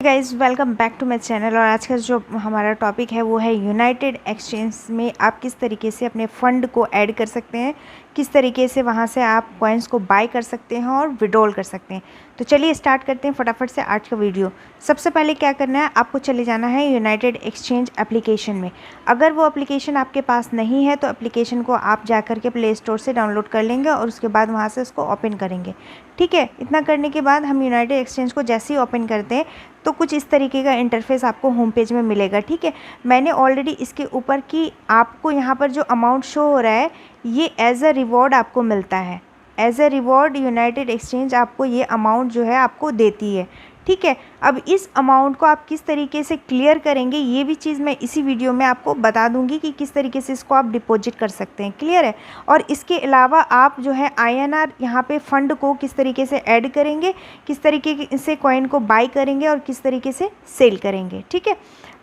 Guys welcome back to my channel. और आज का जो हमारा टॉपिक है वो है यूनाइटेड एक्सचेंज में आप किस तरीके से अपने फ़ंड को ऐड कर सकते हैं, किस तरीके से वहाँ से आप कॉइन्स को बाय कर सकते हैं और विड्रॉल कर सकते हैं। तो चलिए स्टार्ट करते हैं फटाफट से आज का वीडियो। सबसे पहले क्या करना है, आपको चले जाना है यूनाइटेड एक्सचेंज एप्लीकेशन में। अगर वो एप्लीकेशन आपके पास नहीं है तो एप्लीकेशन को आप जा कर के प्ले स्टोर से डाउनलोड कर लेंगे और उसके बाद वहाँ से उसको ओपन करेंगे। ठीक है, इतना करने के बाद हम यूनाइटेड एक्सचेंज को जैसे ही ओपन करते हैं तो कुछ इस तरीके का इंटरफेस आपको होम पेज में मिलेगा। ठीक है, मैंने ऑलरेडी इसके ऊपर कि आपको यहाँ पर जो अमाउंट शो हो रहा है ये एज अ रिवॉर्ड आपको मिलता है। As a reward united exchange आपको ये अमाउंट जो है आपको देती है। ठीक है, अब इस अमाउंट को आप किस तरीके से क्लियर करेंगे ये भी चीज़ मैं इसी वीडियो में आपको बता दूंगी कि किस तरीके से इसको आप डिपॉजिट कर सकते हैं। क्लियर है। और इसके अलावा आप जो है INR यहाँ पे फ़ंड को किस तरीके से ऐड करेंगे, किस तरीके से कॉइन को बाय करेंगे और किस तरीके से सेल करेंगे। ठीक है,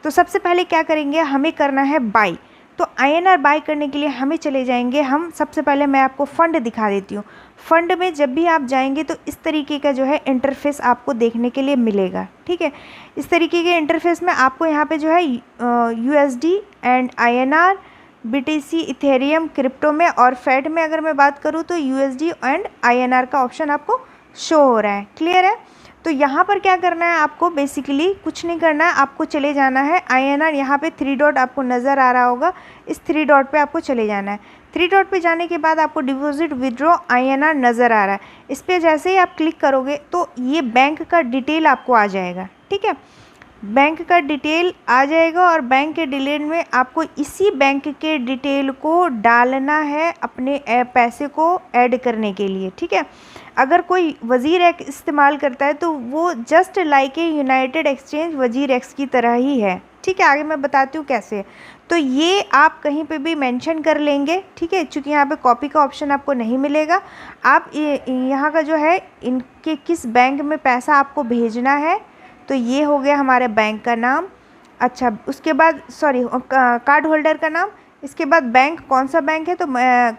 तो सबसे पहले क्या करेंगे, हमें करना है बाय। तो INR बाय करने के लिए हमें चले जाएंगे हम, सबसे पहले मैं आपको फ़ंड दिखा देती हूँ। फ़ंड में जब भी आप जाएंगे तो इस तरीके का जो है इंटरफेस आपको देखने के लिए मिलेगा। ठीक है, इस तरीके के इंटरफेस में आपको यहाँ पे जो है USD and INR, BTC, Ethereum, crypto में और फेड में अगर मैं बात करूँ तो USD एंड INR का ऑप्शन आपको शो हो रहा है। क्लियर है। तो यहाँ पर क्या करना है, आपको बेसिकली कुछ नहीं करना है, आपको चले जाना है INR, यहाँ पे 3 डॉट आपको नज़र आ रहा होगा, इस 3 डॉट पे आपको चले जाना है। 3 डॉट पे जाने के बाद आपको डिपॉजिट विड्रॉ INR नज़र आ रहा है, इस पर जैसे ही आप क्लिक करोगे तो ये बैंक का डिटेल आपको आ जाएगा। ठीक है, बैंक का डिटेल आ जाएगा और बैंक के डिटेल में आपको इसी बैंक के डिटेल को डालना है अपने पैसे को ऐड करने के लिए। ठीक है, अगर कोई वज़ीर एक्स इस्तेमाल करता है तो वो just like a United exchange वज़ीर एक्स की तरह ही है। ठीक है, आगे मैं बताती हूँ कैसे। तो ये आप कहीं पे भी मेंशन कर लेंगे। ठीक है, क्योंकि यहाँ पे कॉपी का ऑप्शन आपको नहीं मिलेगा। आप यहाँ का जो है इनके किस बैंक में पैसा आपको भेजना है, तो ये हो गया हमारे बैंक का नाम। अच्छा, उसके बाद कार्ड होल्डर का नाम, इसके बाद बैंक कौन सा बैंक है, तो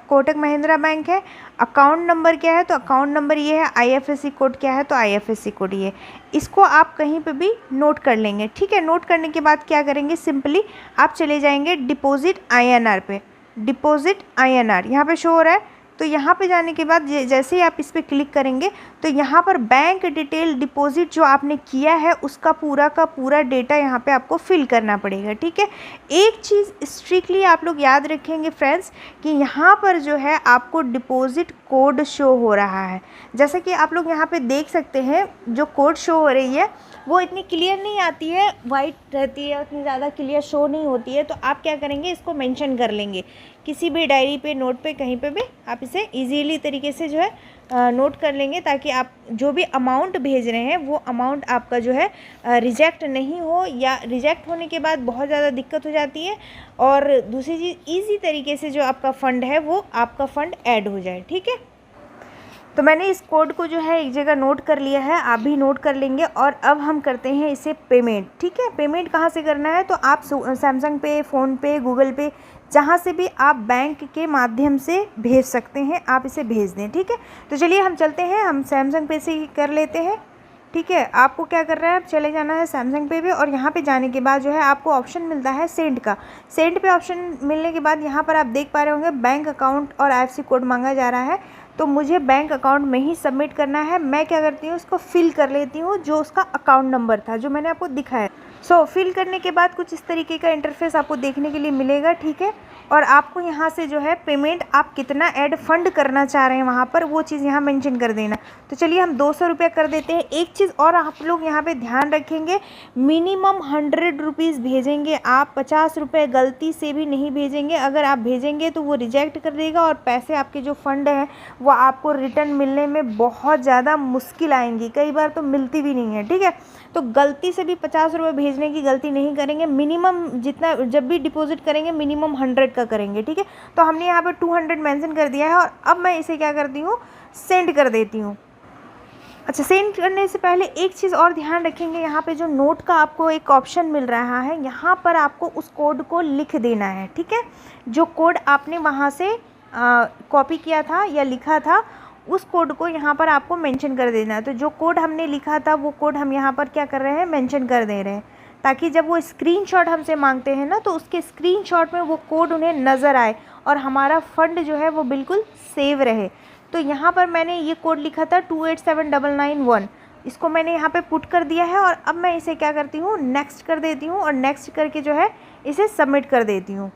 कोटक महिंद्रा बैंक है। अकाउंट नंबर क्या है, तो अकाउंट नंबर ये है। IFSC कोड क्या है, तो IFSC कोड ये। इसको आप कहीं पे भी नोट कर लेंगे। ठीक है, नोट करने के बाद क्या करेंगे, सिंपली आप चले जाएंगे डिपॉजिट INR पे। डिपॉजिट INR यहाँ पे शो हो रहा है, तो यहाँ पे जाने के बाद जैसे ही आप इस पर क्लिक करेंगे तो यहाँ पर बैंक डिटेल डिपॉजिट जो आपने किया है उसका पूरा का पूरा डेटा यहाँ पे आपको फिल करना पड़ेगा। ठीक है, एक चीज़ स्ट्रिक्टली आप लोग याद रखेंगे फ्रेंड्स कि यहाँ पर जो है आपको डिपॉजिट कोड शो हो रहा है। जैसे कि आप लोग यहाँ पे देख सकते हैं जो कोड शो हो रही है वो इतनी क्लियर नहीं आती है, वाइट रहती है, उतनी ज़्यादा क्लियर शो नहीं होती है। तो आप क्या करेंगे, इसको मेंशन कर लेंगे किसी भी डायरी पे, नोट पे, कहीं पे भी आप इसे इजीली तरीके से जो है नोट कर लेंगे, ताकि आप जो भी अमाउंट भेज रहे हैं वो अमाउंट आपका जो है रिजेक्ट नहीं हो, या रिजेक्ट होने के बाद बहुत ज़्यादा दिक्कत हो जाती है। और दूसरी चीज़, ईजी तरीके से जो आपका फ़ंड है वो आपका फ़ंड ऐड हो जाए। ठीक है, तो मैंने इस कोड को जो है एक जगह नोट कर लिया है, आप भी नोट कर लेंगे। और अब हम करते हैं इसे पेमेंट। ठीक है, पेमेंट कहाँ से करना है, तो आप सैमसंग पे, फ़ोन पे, गूगल पे, जहाँ से भी आप बैंक के माध्यम से भेज सकते हैं आप इसे भेज दें। ठीक है, तो चलिए हम चलते हैं, हम सैमसंग पे से ही कर लेते हैं। ठीक है, आपको क्या करना है, चले जाना है सैमसंग पे भी, और यहाँ पे जाने के बाद जो है आपको ऑप्शन मिलता है सेंड का। सेंड पे ऑप्शन मिलने के बाद यहाँ पर आप देख पा रहे होंगे बैंक अकाउंट और IFSC कोड मांगा जा रहा है, तो मुझे बैंक अकाउंट में ही सबमिट करना है। मैं क्या करती हूँ, उसको फिल कर लेती हूँ जो उसका अकाउंट नंबर था जो मैंने आपको दिखाया। फिल करने के बाद कुछ इस तरीके का इंटरफेस आपको देखने के लिए मिलेगा। ठीक है, और आपको यहाँ से जो है पेमेंट आप कितना ऐड फंड करना चाह रहे हैं वहाँ पर वो चीज़ यहाँ मेंशन कर देना। तो चलिए हम 200 रुपये कर देते हैं। एक चीज़ और आप लोग यहाँ पे ध्यान रखेंगे, मिनिमम 100 रुपीज़ भेजेंगे आप, 50 रुपये गलती से भी नहीं भेजेंगे। अगर आप भेजेंगे तो वो रिजेक्ट कर देगा और पैसे आपके जो फ़ंड हैं वो आपको रिटर्न मिलने में बहुत ज़्यादा मुश्किल आएंगी, कई बार तो मिलती भी नहीं है। ठीक है, तो गलती से भी 50 रुपये भेजने की गलती नहीं करेंगे। मिनिमम जितना जब भी डिपॉजिट करेंगे मिनिमम 100 का करेंगे। ठीक है, तो हमने यहाँ पर 200 मेंशन कर दिया है और अब मैं इसे क्या करती हूँ, सेंड कर देती हूँ। अच्छा, सेंड करने से पहले एक चीज़ और ध्यान रखेंगे, यहाँ पे जो नोट का आपको एक ऑप्शन मिल रहा है यहाँ पर आपको उस कोड को लिख देना है। ठीक है, जो कोड आपने वहाँ से कॉपी किया था या लिखा था उस कोड को यहाँ पर आपको मेंशन कर देना है। तो जो कोड हमने लिखा था वो कोड हम यहाँ पर क्या कर रहे हैं, मेंशन कर दे रहे हैं, ताकि जब वो स्क्रीनशॉट हमसे मांगते हैं ना तो उसके स्क्रीनशॉट में वो कोड उन्हें नज़र आए और हमारा फ़ंड जो है वो बिल्कुल सेव रहे। तो यहाँ पर मैंने ये कोड लिखा था 287991, इसको मैंने यहाँ पे पुट कर दिया है और अब मैं इसे क्या करती हूँ, नेक्स्ट कर देती हूँ और नेक्स्ट करके जो है इसे सबमिट कर देती हूँ।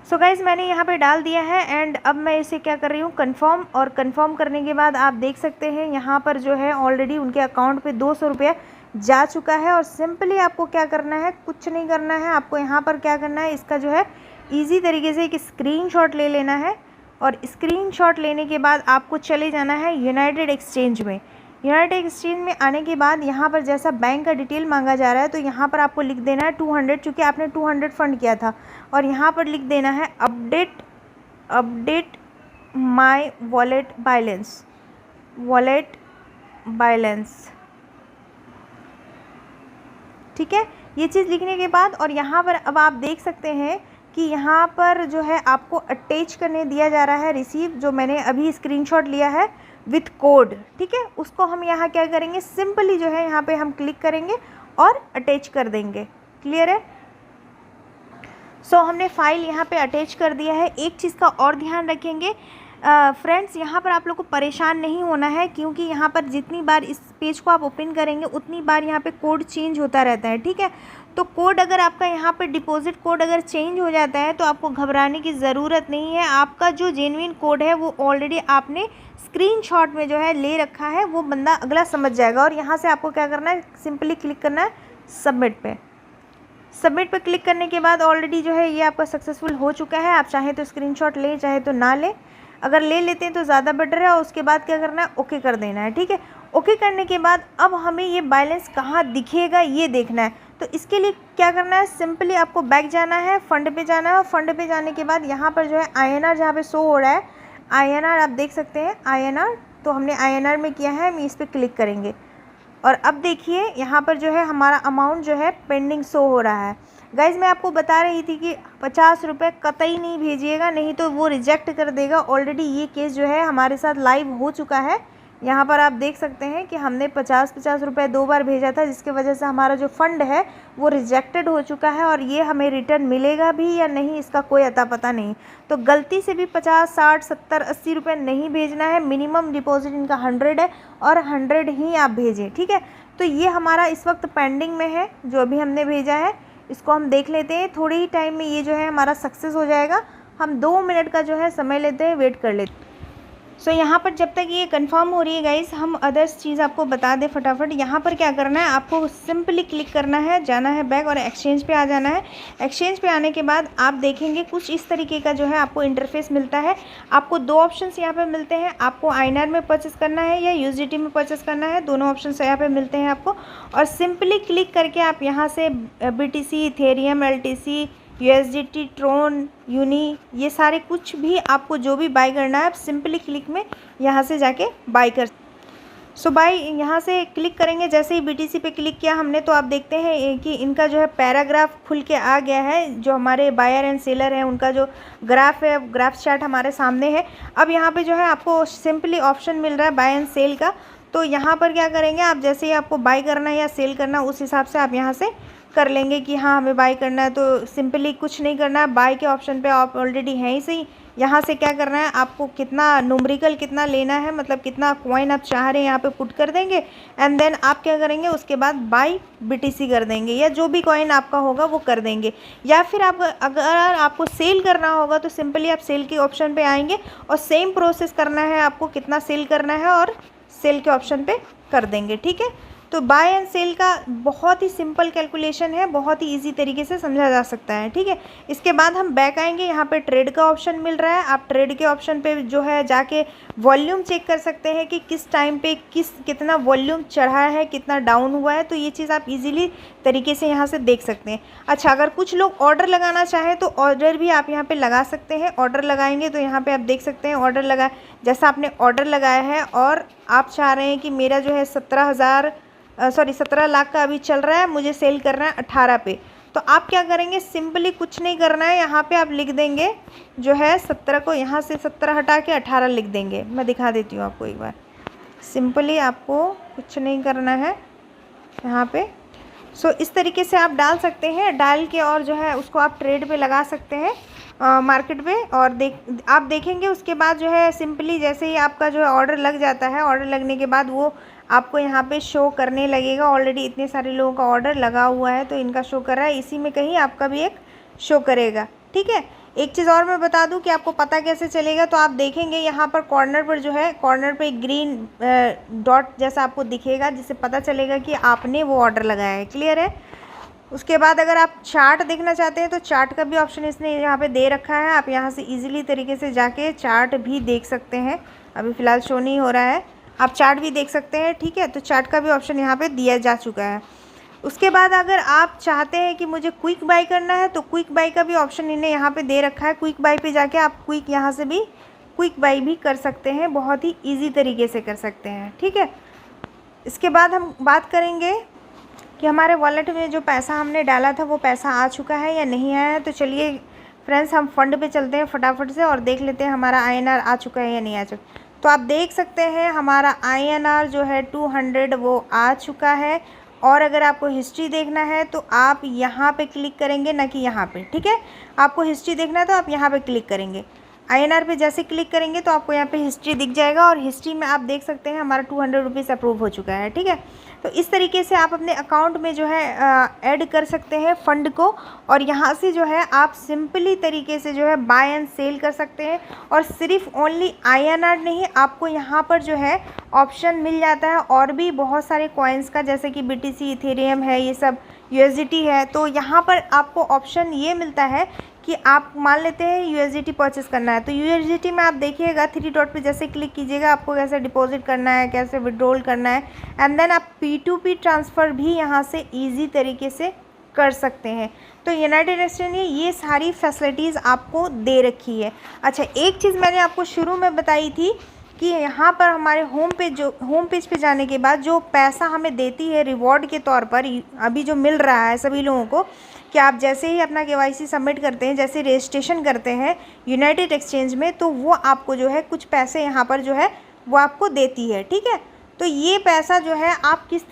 सो गाइज़ मैंने यहाँ पे डाल दिया है एंड अब मैं इसे क्या कर रही हूँ, कंफर्म। और कंफर्म करने के बाद आप देख सकते हैं यहाँ पर जो है ऑलरेडी उनके अकाउंट पे 200 रुपया जा चुका है। और सिंपली आपको क्या करना है, कुछ नहीं करना है, आपको यहाँ पर क्या करना है, इसका जो है ईजी तरीके से एक स्क्रीनशॉट ले लेना है और स्क्रीनशॉट लेने के बाद आपको चले जाना है यूनाइटेड एक्सचेंज में। यूनाइटेड एक्सचेंज में आने के बाद यहाँ पर जैसा बैंक का डिटेल मांगा जा रहा है तो यहाँ पर आपको लिख देना है 200, चूँकि आपने 200 फंड किया था, और यहाँ पर लिख देना है अपडेट माय वॉलेट बैलेंस। ठीक है, ये चीज़ लिखने के बाद और यहाँ पर अब आप देख सकते हैं कि यहाँ पर जो है आपको अटैच करने दिया जा रहा है रिसीव, जो मैंने अभी स्क्रीनशॉट लिया है विथ कोड। ठीक है, उसको हम यहाँ क्या करेंगे, सिंपली जो है यहाँ पे हम क्लिक करेंगे और अटैच कर देंगे। क्लियर है? सो हमने फाइल यहाँ पे अटैच कर दिया है। एक चीज़ का और ध्यान रखेंगे फ्रेंड्स, यहाँ पर आप लोग को परेशान नहीं होना है, क्योंकि यहाँ पर जितनी बार इस पेज को आप ओपन करेंगे उतनी बार यहाँ पे कोड चेंज होता रहता है। ठीक है, तो कोड अगर आपका यहाँ पे डिपॉजिट कोड अगर चेंज हो जाता है तो आपको घबराने की ज़रूरत नहीं है। आपका जो जेन्युइन कोड है वो ऑलरेडी आपने स्क्रीनशॉट में जो है ले रखा है, वो बंदा अगला समझ जाएगा। और यहाँ से आपको क्या करना है, सिंपली क्लिक करना है सबमिट पे। सबमिट पे क्लिक करने के बाद ऑलरेडी जो है ये आपका सक्सेसफुल हो चुका है। आप चाहे तो स्क्रीनशॉट लें, चाहे तो ना लें, अगर ले लेते हैं तो ज़्यादा बेटर है। और उसके बाद क्या करना है, ओके कर देना है। ठीक है, ओके करने के बाद अब हमें ये बैलेंस कहाँ दिखेगा ये देखना है। तो इसके लिए क्या करना है, सिंपली आपको बैक जाना है, फ़ंड पे जाना है, और फंड पे जाने के बाद यहाँ पर जो है INR जहाँ पे शो हो रहा है, INR आप देख सकते हैं INR, तो हमने INR में किया है, हम इस पर क्लिक करेंगे और अब देखिए यहाँ पर जो है हमारा अमाउंट जो है पेंडिंग शो हो रहा है। गाइज़ मैं आपको बता रही थी कि 50 रुपये कतई नहीं भेजिएगा, नहीं तो वो रिजेक्ट कर देगा। ऑलरेडी ये केस जो है हमारे साथ लाइव हो चुका है। यहाँ पर आप देख सकते हैं कि हमने 50 रुपये 2 बार भेजा था, जिसकी वजह से हमारा जो फ़ंड है वो रिजेक्टेड हो चुका है। और ये हमें रिटर्न मिलेगा भी या नहीं इसका कोई अता पता नहीं। तो गलती से भी 50, 60, 70, 80 रुपये नहीं भेजना है। मिनिमम डिपॉजिट इनका 100 है और 100 ही आप भेजें। ठीक है, तो ये हमारा इस वक्त पेंडिंग में है जो अभी हमने भेजा है, इसको हम देख लेते हैं। थोड़े ही टाइम में ये जो है हमारा सक्सेस हो जाएगा। हम 2 मिनट का जो है समय लेते हैं, वेट कर लेते हैं। सो यहाँ पर जब तक ये कंफर्म हो रही है गाइस, हम अदर्स चीज़ आपको बता दें फटाफट। यहाँ पर क्या करना है, आपको सिंपली क्लिक करना है, जाना है बैक और एक्सचेंज पे आ जाना है। एक्सचेंज पे आने के बाद आप देखेंगे कुछ इस तरीके का जो है आपको इंटरफेस मिलता है। आपको 2 ऑप्शंस यहाँ पे मिलते हैं, आपको INR में परचेस करना है या USDT में परचेस करना है, दोनों ऑप्शन यहाँ पर मिलते हैं आपको। और सिंपली क्लिक करके आप यहाँ से BTC, Ethereum, LTC, USDT, Tron, Uni, ये सारे कुछ भी आपको जो भी बाय करना है, आप सिंपली क्लिक में यहाँ से जाके बाय कर। सो बाय यहाँ से क्लिक करेंगे। जैसे ही BTC पे क्लिक किया हमने तो आप देखते हैं कि इनका जो है पैराग्राफ खुल के आ गया है। जो हमारे बायर एंड सेलर हैं उनका जो ग्राफ है, ग्राफ चार्ट हमारे सामने है। अब यहाँ पे जो है आपको सिंपली ऑप्शन मिल रहा है बाय एंड सेल का। तो यहाँ पर क्या करेंगे आप, जैसे ही आपको बाय करना है या सेल करना है उस हिसाब से आप यहाँ से कर लेंगे कि हाँ हमें बाय करना है। तो सिंपली कुछ नहीं करना है, बाय के ऑप्शन पे आप ऑलरेडी हैं ही सही। यहाँ से क्या करना है, आपको कितना न्यूमेरिकल कितना लेना है, मतलब कितना कॉइन आप चाह रहे हैं यहाँ पे पुट कर देंगे। एंड देन आप क्या करेंगे, उसके बाद बाय BTC कर देंगे या जो भी कॉइन आपका होगा वो कर देंगे। या फिर आप अगर आपको सेल करना होगा तो सिंपली आप सेल के ऑप्शन पे आएंगे और सेम प्रोसेस करना है, आपको कितना सेल करना है और सेल के ऑप्शन पे कर देंगे। ठीक है, तो बाय एंड सेल का बहुत ही सिंपल कैलकुलेशन है, बहुत ही इजी तरीके से समझा जा सकता है। ठीक है, इसके बाद हम बैक आएंगे, यहाँ पे ट्रेड का ऑप्शन मिल रहा है। आप ट्रेड के ऑप्शन पे जो है जाके वॉल्यूम चेक कर सकते हैं कि किस टाइम पे कितना वॉल्यूम चढ़ा है, कितना डाउन हुआ है। तो ये चीज़ आप इजीली तरीके से यहाँ से देख सकते हैं। अच्छा, अगर कुछ लोग ऑर्डर लगाना चाहें तो ऑर्डर भी आप यहाँ पर लगा सकते हैं। ऑर्डर लगाएंगे तो यहाँ पर आप देख सकते हैं ऑर्डर लगा, जैसा आपने ऑर्डर लगाया है और आप चाह रहे हैं कि मेरा जो है 17 लाख का अभी चल रहा है, मुझे सेल करना है 18 पे। तो आप क्या करेंगे, सिंपली कुछ नहीं करना है, यहाँ पे आप लिख देंगे जो है 17 को, यहाँ से 17 हटा के 18 लिख देंगे। मैं दिखा देती हूँ आपको एक बार। सिंपली आपको कुछ नहीं करना है यहाँ पे। इस तरीके से आप डाल सकते हैं, डाल के और जो है उसको आप ट्रेड पे लगा सकते हैं मार्केट पे। और आप देखेंगे उसके बाद जो है सिंपली जैसे ही आपका जो है ऑर्डर लग जाता है, ऑर्डर लगने के बाद वो आपको यहाँ पे शो करने लगेगा। ऑलरेडी इतने सारे लोगों का ऑर्डर लगा हुआ है तो इनका शो कर रहा है, इसी में कहीं आपका भी एक शो करेगा। ठीक है, एक चीज़ और मैं बता दूं कि आपको पता कैसे चलेगा। तो आप देखेंगे यहाँ पर कॉर्नर पर जो है, कॉर्नर पे एक ग्रीन डॉट जैसा आपको दिखेगा, जिससे पता चलेगा कि आपने वो ऑर्डर लगाया है। क्लियर है। उसके बाद अगर आप चार्ट देखना चाहते हैं तो चार्ट का भी ऑप्शन इसने यहाँ पे दे रखा है। आप यहाँ से इजीली तरीके से जाके चार्ट भी देख सकते हैं। अभी फ़िलहाल शो नहीं हो रहा है, आप चार्ट भी देख सकते हैं। ठीक है, तो चार्ट का भी ऑप्शन यहाँ पे दिया जा चुका है। उसके बाद अगर आप चाहते हैं कि मुझे क्विक बाय करना है तो क्विक बाय का भी ऑप्शन इन्हें यहाँ पे दे रखा है। क्विक बाय पे जाके आप क्विक यहाँ से भी क्विक बाय भी कर सकते हैं, बहुत ही ईजी तरीके से कर सकते हैं। ठीक है, इसके बाद हम बात करेंगे कि हमारे वॉलेट में जो पैसा हमने डाला था वो पैसा आ चुका है या नहीं आया है। तो चलिए फ्रेंड्स, हम फंड पे चलते हैं फटाफट से और देख लेते हैं हमारा INR आ चुका है या नहीं आ चुका। तो आप देख सकते हैं हमारा INR जो है 200 वो आ चुका है। और अगर आपको हिस्ट्री देखना है तो आप यहाँ पे क्लिक करेंगे, ना कि यहाँ पे। ठीक है, आपको हिस्ट्री देखना है तो आप यहाँ पे क्लिक करेंगे। INR पे जैसे क्लिक करेंगे तो आपको यहाँ पे हिस्ट्री दिख जाएगा और हिस्ट्री में आप देख सकते हैं हमारा 200 रुपीज़ अप्रूव हो चुका है। ठीक है, तो इस तरीके से आप अपने अकाउंट में जो है ऐड कर सकते हैं फंड को। और यहाँ से जो है आप सिंपली तरीके से जो है बाय एंड सेल कर सकते हैं। और सिर्फ ओनली INR नहीं, आपको यहाँ पर जो है ऑप्शन मिल जाता है और भी बहुत सारे कॉइन्स का, जैसे कि BTC, इथेरियम है, ये सब USDT है। तो यहाँ पर आपको ऑप्शन ये मिलता है कि आप मान लेते हैं USDT परचेस करना है तो USDT में आप देखिएगा 3 डॉट पे जैसे क्लिक कीजिएगा, आपको कैसे डिपॉजिट करना है, कैसे विड्रॉल करना है। एंड देन आप P2P ट्रांसफ़र भी यहाँ से ईजी तरीके से कर सकते हैं। तो यूनाइटेड एक्सचेंज ने ये सारी फैसिलिटीज़ आपको दे रखी है। अच्छा, एक चीज़ मैंने आपको शुरू में बताई थी कि यहाँ पर हमारे होम पेज पे जाने के बाद जो पैसा हमें देती है रिवॉर्ड के तौर पर, अभी जो मिल रहा है सभी लोगों को, कि आप जैसे ही अपना KYC सबमिट करते हैं, जैसे रजिस्ट्रेशन करते हैं यूनाइटेड एक्सचेंज में, तो वो आपको जो है कुछ पैसे यहाँ पर जो है वो आपको देती है। ठीक है, तो ये पैसा जो है आप किस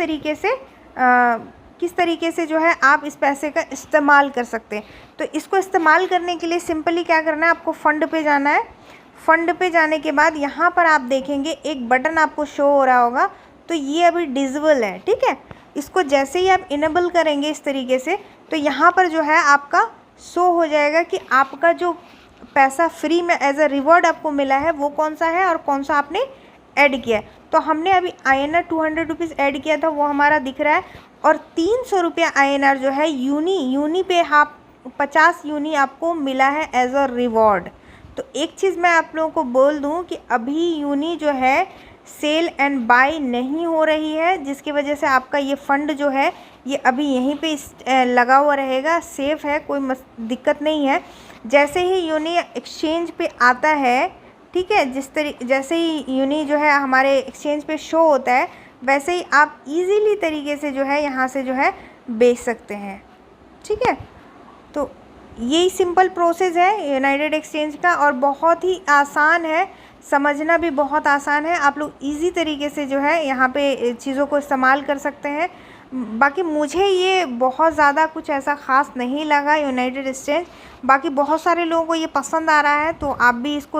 तरीके से जो है आप इस पैसे का इस्तेमाल कर सकते हैं। तो इसको इस्तेमाल करने के लिए सिंपली क्या करना है, आपको फ़ंड पे जाना है। फ़ंड पे जाने के बाद यहाँ पर आप देखेंगे एक बटन आपको शो हो रहा होगा, तो ये अभी डिसेबल है। ठीक है, इसको जैसे ही आप इनेबल करेंगे इस तरीके से, तो यहाँ पर जो है आपका शो हो जाएगा कि आपका जो पैसा फ्री में एज अ रिवॉर्ड आपको मिला है वो कौन सा है और कौन सा आपने ऐड किया है। तो हमने अभी INR 200 रुपीज़ ऐड किया था, वो हमारा दिख रहा है। और 300 रुपया INR जो है यूनी पे आप 50 यूनी आपको मिला है एज अ रिवॉर्ड। तो एक चीज़ मैं आप लोगों को बोल दूं कि अभी यूनी जो है सेल एंड बाय नहीं हो रही है, जिसकी वजह से आपका ये फ़ंड जो है ये अभी यहीं पे लगा हुआ रहेगा, सेफ़ है, कोई दिक्कत नहीं है। जैसे ही यूनी एक्सचेंज पे आता है, ठीक है, जैसे ही यूनी जो है हमारे एक्सचेंज पे शो होता है, वैसे ही आप इजीली तरीके से जो है यहाँ से जो है बेच सकते हैं। ठीक है, तो यही सिंपल प्रोसेस है यूनाइटेड एक्सचेंज का और बहुत ही आसान है, समझना भी बहुत आसान है। आप लोग इजी तरीके से जो है यहाँ पे चीज़ों को इस्तेमाल कर सकते हैं। बाकी मुझे ये बहुत ज़्यादा कुछ ऐसा ख़ास नहीं लगा यूनाइटेड एक्सचेंज, बाकी बहुत सारे लोगों को ये पसंद आ रहा है, तो आप भी इसको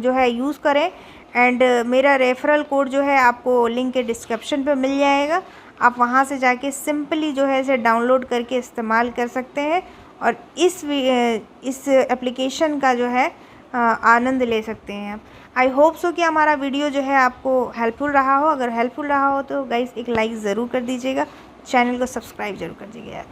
जो है यूज़ करें। एंड मेरा रेफरल कोड जो है आपको लिंक के डिस्क्रिप्शन पे मिल जाएगा, आप वहाँ से जाके सिंपली जो है इसे डाउनलोड करके इस्तेमाल कर सकते हैं और इस एप्लीकेशन का जो है आनंद ले सकते हैं आप। आई होप सो कि हमारा वीडियो जो है आपको हेल्पफुल रहा हो। अगर हेल्पफुल रहा हो तो गाइस एक लाइक ज़रूर कर दीजिएगा, चैनल को सब्सक्राइब ज़रूर कर दीजिएगा।